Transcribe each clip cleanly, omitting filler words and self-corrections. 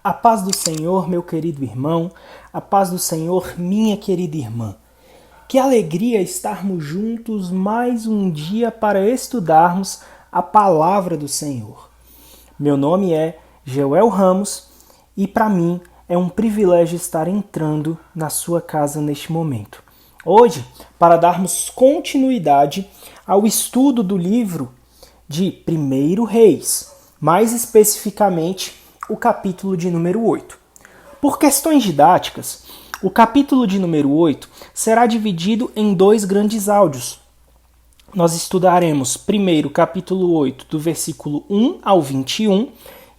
A paz do Senhor, meu querido irmão, a paz do Senhor, minha querida irmã. Que alegria estarmos juntos mais um dia para estudarmos a palavra do Senhor. Meu nome é Joel Ramos e para mim é um privilégio estar entrando na sua casa neste momento. Hoje, para darmos continuidade ao estudo do livro de 1 Reis, mais especificamente o capítulo de número 8. Por questões didáticas, o capítulo de número 8 será dividido em dois grandes áudios. Nós estudaremos primeiro o capítulo 8 do versículo 1 ao 21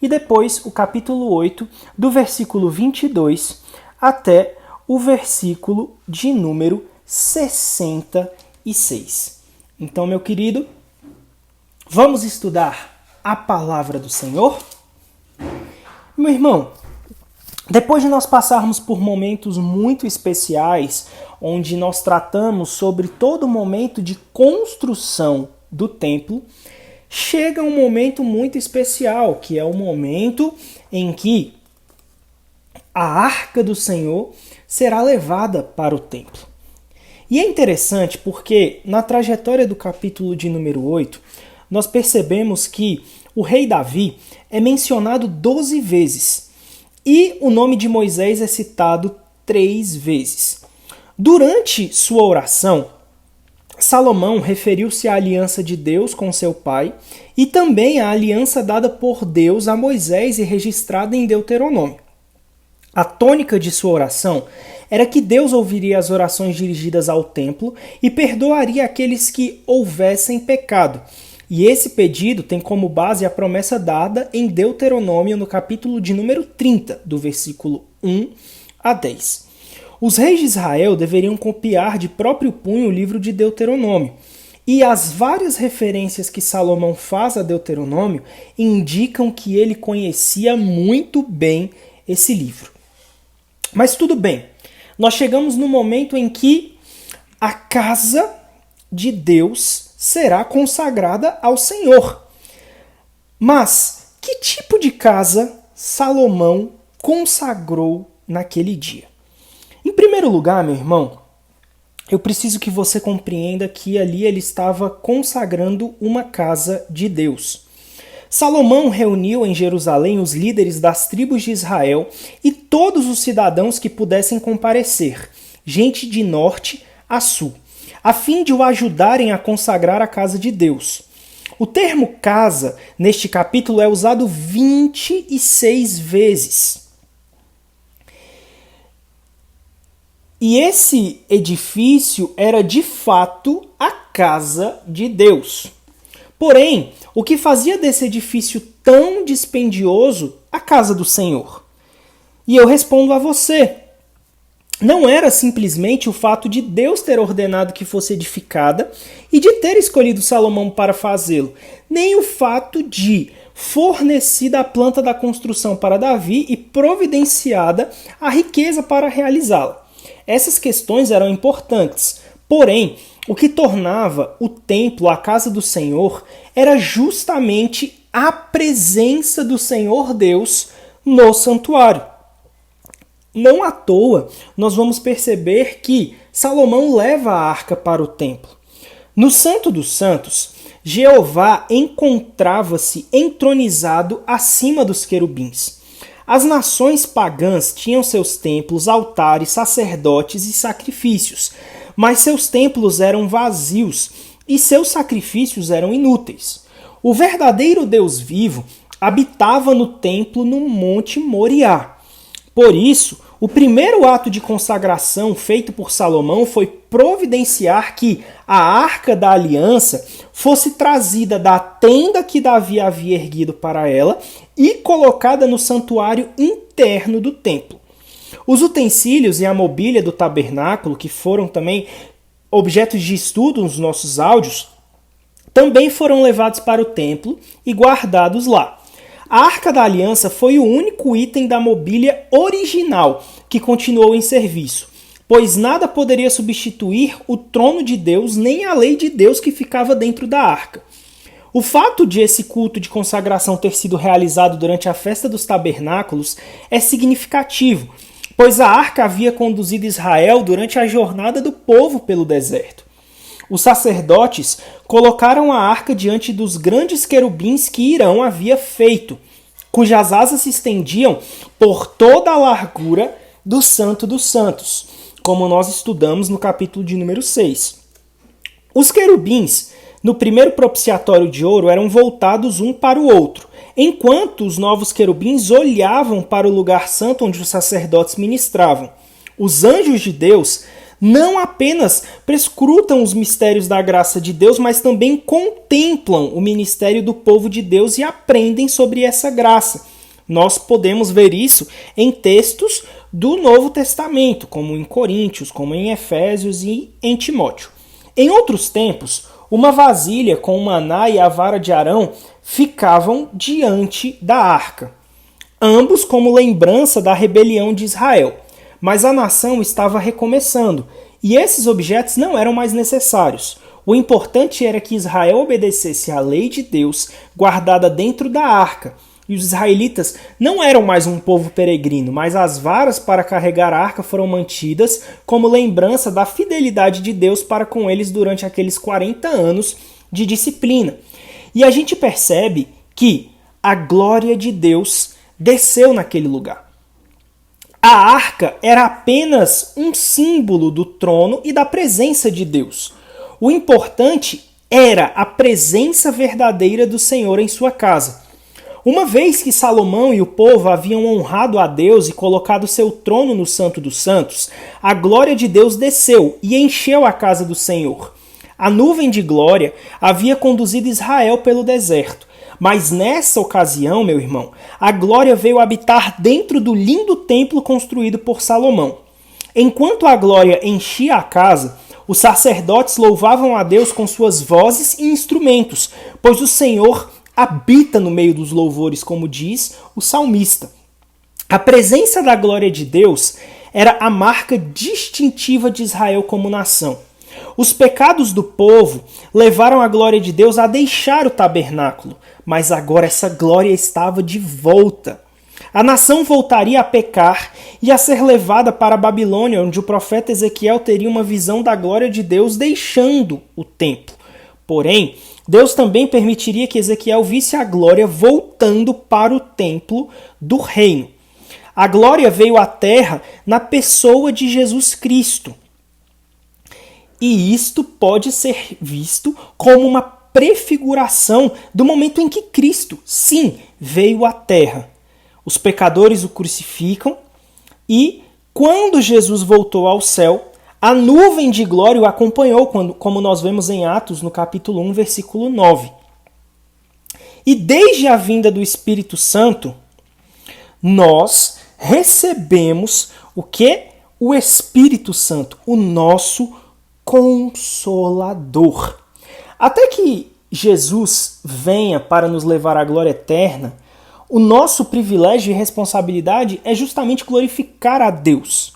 e depois o capítulo 8 do versículo 22 até o versículo de número 66. Então, meu querido, vamos estudar a palavra do Senhor? Meu irmão, depois de nós passarmos por momentos muito especiais, onde nós tratamos sobre todo o momento de construção do templo, chega um momento muito especial, que é o momento em que a arca do Senhor será levada para o templo. E é interessante porque na trajetória do capítulo de número 8, nós percebemos que o rei Davi é mencionado 12 vezes e o nome de Moisés é citado 3 vezes. Durante sua oração, Salomão referiu-se à aliança de Deus com seu pai e também à aliança dada por Deus a Moisés e registrada em Deuteronômio. A tônica de sua oração era que Deus ouviria as orações dirigidas ao templo e perdoaria aqueles que houvessem pecado. E esse pedido tem como base a promessa dada em Deuteronômio no capítulo de número 30, do versículo 1 a 10. Os reis de Israel deveriam copiar de próprio punho o livro de Deuteronômio. E as várias referências que Salomão faz a Deuteronômio indicam que ele conhecia muito bem esse livro. Mas tudo bem, nós chegamos no momento em que a casa de Deus será consagrada ao Senhor. Mas que tipo de casa Salomão consagrou naquele dia? Em primeiro lugar, meu irmão, eu preciso que você compreenda que ali ele estava consagrando uma casa de Deus. Salomão reuniu em Jerusalém os líderes das tribos de Israel e todos os cidadãos que pudessem comparecer, gente de norte a sul, a fim de o ajudarem a consagrar a casa de Deus. O termo casa, neste capítulo, é usado 26 vezes. E esse edifício era de fato a casa de Deus. Porém, o que fazia desse edifício tão dispendioso a casa do Senhor? E eu respondo a você. Não era simplesmente o fato de Deus ter ordenado que fosse edificada e de ter escolhido Salomão para fazê-lo, nem o fato de fornecida a planta da construção para Davi e providenciada a riqueza para realizá-la. Essas questões eram importantes, porém, o que tornava o templo a casa do Senhor era justamente a presença do Senhor Deus no santuário. Não à toa, nós vamos perceber que Salomão leva a arca para o templo. No Santo dos Santos, Jeová encontrava-se entronizado acima dos querubins. As nações pagãs tinham seus templos, altares, sacerdotes e sacrifícios, mas seus templos eram vazios e seus sacrifícios eram inúteis. O verdadeiro Deus vivo habitava no templo no Monte Moriá. Por isso, o primeiro ato de consagração feito por Salomão foi providenciar que a Arca da Aliança fosse trazida da tenda que Davi havia erguido para ela e colocada no santuário interno do templo. Os utensílios e a mobília do tabernáculo, que foram também objetos de estudo nos nossos áudios, também foram levados para o templo e guardados lá. A Arca da Aliança foi o único item da mobília original que continuou em serviço, pois nada poderia substituir o trono de Deus nem a lei de Deus que ficava dentro da arca. O fato de esse culto de consagração ter sido realizado durante a festa dos tabernáculos é significativo, pois a arca havia conduzido Israel durante a jornada do povo pelo deserto. Os sacerdotes colocaram a arca diante dos grandes querubins que Irão havia feito, cujas asas se estendiam por toda a largura do Santo dos Santos, como nós estudamos no capítulo de número 6. Os querubins, no primeiro propiciatório de ouro, eram voltados um para o outro, enquanto os novos querubins olhavam para o lugar santo onde os sacerdotes ministravam. Os anjos de Deus não apenas prescrutam os mistérios da graça de Deus, mas também contemplam o ministério do povo de Deus e aprendem sobre essa graça. Nós podemos ver isso em textos do Novo Testamento, como em Coríntios, como em Efésios e em Timóteo. Em outros tempos, uma vasilha com o maná e a vara de Arão ficavam diante da arca, ambos como lembrança da rebelião de Israel. Mas a nação estava recomeçando, e esses objetos não eram mais necessários. O importante era que Israel obedecesse à lei de Deus, guardada dentro da arca. E os israelitas não eram mais um povo peregrino, mas as varas para carregar a arca foram mantidas como lembrança da fidelidade de Deus para com eles durante aqueles 40 anos de disciplina. E a gente percebe que a glória de Deus desceu naquele lugar. A arca era apenas um símbolo do trono e da presença de Deus. O importante era a presença verdadeira do Senhor em sua casa. Uma vez que Salomão e o povo haviam honrado a Deus e colocado seu trono no Santo dos Santos, a glória de Deus desceu e encheu a casa do Senhor. A nuvem de glória havia conduzido Israel pelo deserto, mas nessa ocasião, meu irmão, a glória veio habitar dentro do lindo templo construído por Salomão. Enquanto a glória enchia a casa, os sacerdotes louvavam a Deus com suas vozes e instrumentos, pois o Senhor habita no meio dos louvores, como diz o salmista. A presença da glória de Deus era a marca distintiva de Israel como nação. Os pecados do povo levaram a glória de Deus a deixar o tabernáculo, mas agora essa glória estava de volta. A nação voltaria a pecar e a ser levada para a Babilônia, onde o profeta Ezequiel teria uma visão da glória de Deus deixando o templo. Porém, Deus também permitiria que Ezequiel visse a glória voltando para o templo do reino. A glória veio à terra na pessoa de Jesus Cristo. E isto pode ser visto como uma prefiguração do momento em que Cristo, sim, veio à terra. Os pecadores o crucificam e, quando Jesus voltou ao céu, a nuvem de glória o acompanhou, como nós vemos em Atos, no capítulo 1, versículo 9. E desde a vinda do Espírito Santo, nós recebemos o quê? O Espírito Santo, o nosso Consolador. Até que Jesus venha para nos levar à glória eterna, o nosso privilégio e responsabilidade é justamente glorificar a Deus.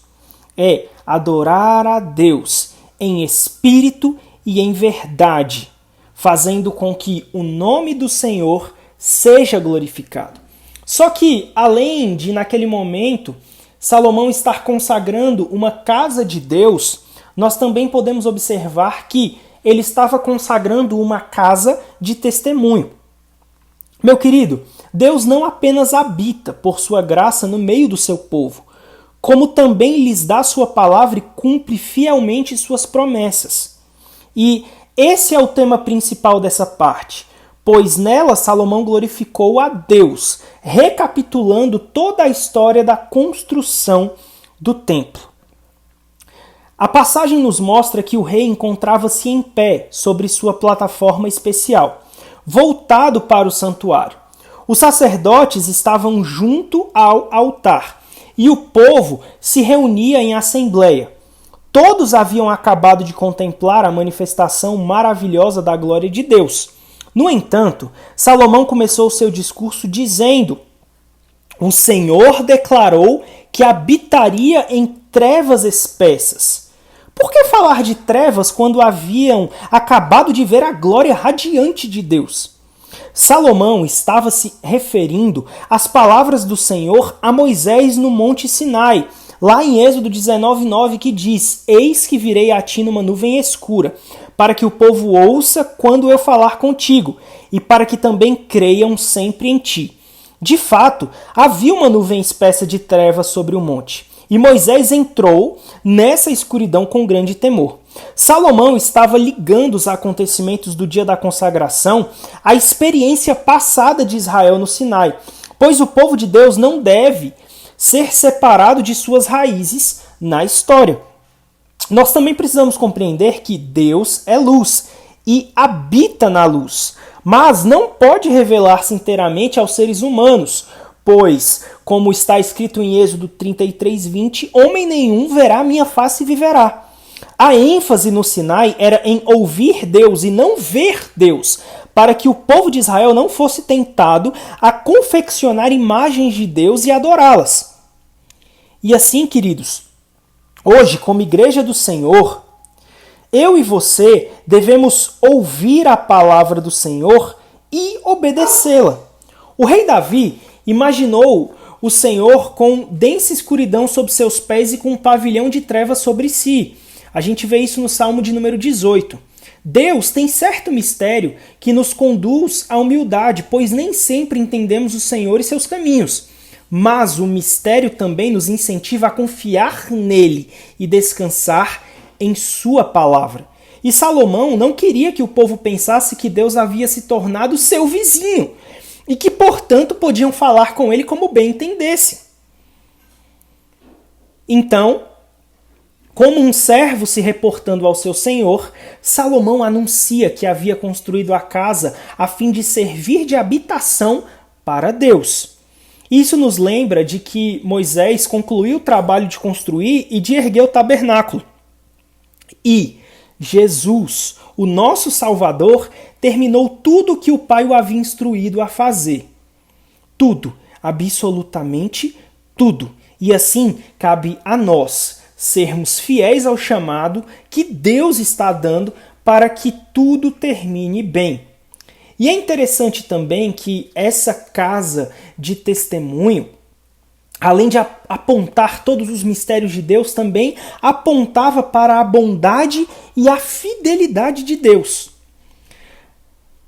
É adorar a Deus em espírito e em verdade, fazendo com que o nome do Senhor seja glorificado. Só que, além de, naquele momento, Salomão estar consagrando uma casa de Deus, nós também podemos observar que ele estava consagrando uma casa de testemunho. Meu querido, Deus não apenas habita por sua graça no meio do seu povo, como também lhes dá sua palavra e cumpre fielmente suas promessas. E esse é o tema principal dessa parte, pois nela Salomão glorificou a Deus, recapitulando toda a história da construção do templo. A passagem nos mostra que o rei encontrava-se em pé sobre sua plataforma especial, voltado para o santuário. Os sacerdotes estavam junto ao altar e o povo se reunia em assembleia. Todos haviam acabado de contemplar a manifestação maravilhosa da glória de Deus. No entanto, Salomão começou seu discurso dizendo: "O Senhor declarou que habitaria em trevas espessas." Por que falar de trevas quando haviam acabado de ver a glória radiante de Deus? Salomão estava se referindo às palavras do Senhor a Moisés no Monte Sinai, lá em Êxodo 19:9, que diz: Eis que virei a ti numa nuvem escura, para que o povo ouça quando eu falar contigo, e para que também creiam sempre em ti. De fato, havia uma nuvem espessa de trevas sobre o monte, e Moisés entrou nessa escuridão com grande temor. Salomão estava ligando os acontecimentos do dia da consagração à experiência passada de Israel no Sinai, pois o povo de Deus não deve ser separado de suas raízes na história. Nós também precisamos compreender que Deus é luz e habita na luz, mas não pode revelar-se inteiramente aos seres humanos, pois, como está escrito em Êxodo 33:20, homem nenhum verá minha face e viverá. A ênfase no Sinai era em ouvir Deus e não ver Deus, para que o povo de Israel não fosse tentado a confeccionar imagens de Deus e adorá-las. E assim, queridos, hoje, como igreja do Senhor, eu e você devemos ouvir a palavra do Senhor e obedecê-la. O rei Davi imaginou o Senhor com densa escuridão sob seus pés e com um pavilhão de trevas sobre si. A gente vê isso no Salmo de número 18. Deus tem certo mistério que nos conduz à humildade, pois nem sempre entendemos o Senhor e seus caminhos. Mas o mistério também nos incentiva a confiar nele e descansar em sua palavra. E Salomão não queria que o povo pensasse que Deus havia se tornado seu vizinho e que, portanto, podiam falar com ele como bem entendesse. Então, como um servo se reportando ao seu senhor, Salomão anuncia que havia construído a casa a fim de servir de habitação para Deus. Isso nos lembra de que Moisés concluiu o trabalho de construir e de erguer o tabernáculo. E Jesus, o nosso Salvador, terminou tudo o que o Pai o havia instruído a fazer. Tudo, absolutamente tudo. E assim cabe a nós sermos fiéis ao chamado que Deus está dando para que tudo termine bem. E é interessante também que essa casa de testemunho, além de apontar todos os mistérios de Deus, também apontava para a bondade e a fidelidade de Deus.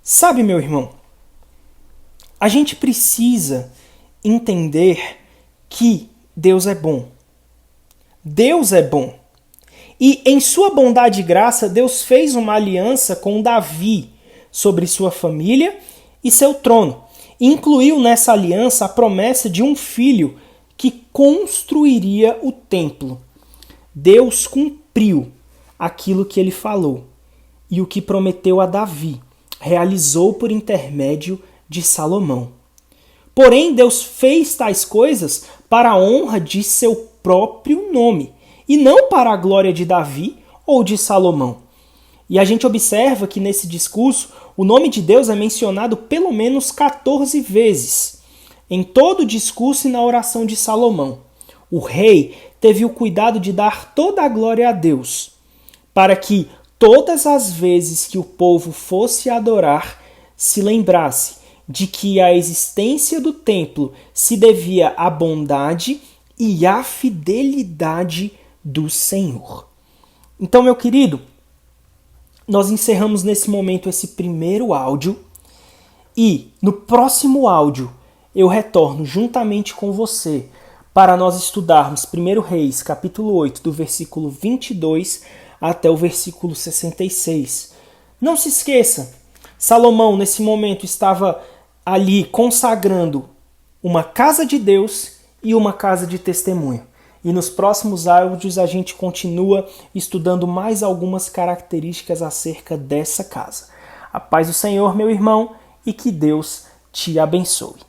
Sabe, meu irmão, a gente precisa entender que Deus é bom. Deus é bom. E em sua bondade e graça, Deus fez uma aliança com Davi sobre sua família e seu trono. E incluiu nessa aliança a promessa de um filho que construiria o templo. Deus cumpriu aquilo que ele falou. E o que prometeu a Davi, realizou por intermédio de Salomão. Porém, Deus fez tais coisas para a honra de seu próprio nome, e não para a glória de Davi ou de Salomão. E a gente observa que nesse discurso o nome de Deus é mencionado pelo menos 14 vezes, em todo o discurso e na oração de Salomão. O rei teve o cuidado de dar toda a glória a Deus, para que todas as vezes que o povo fosse adorar, se lembrasse de que a existência do templo se devia à bondade e à fidelidade do Senhor. Então, meu querido, nós encerramos nesse momento esse primeiro áudio e no próximo áudio eu retorno juntamente com você para nós estudarmos 1 Reis, capítulo 8, do versículo 22 até o versículo 66. Não se esqueça, Salomão nesse momento estava ali consagrando uma casa de Deus e uma casa de testemunho. E nos próximos áudios a gente continua estudando mais algumas características acerca dessa casa. A paz do Senhor, meu irmão, e que Deus te abençoe.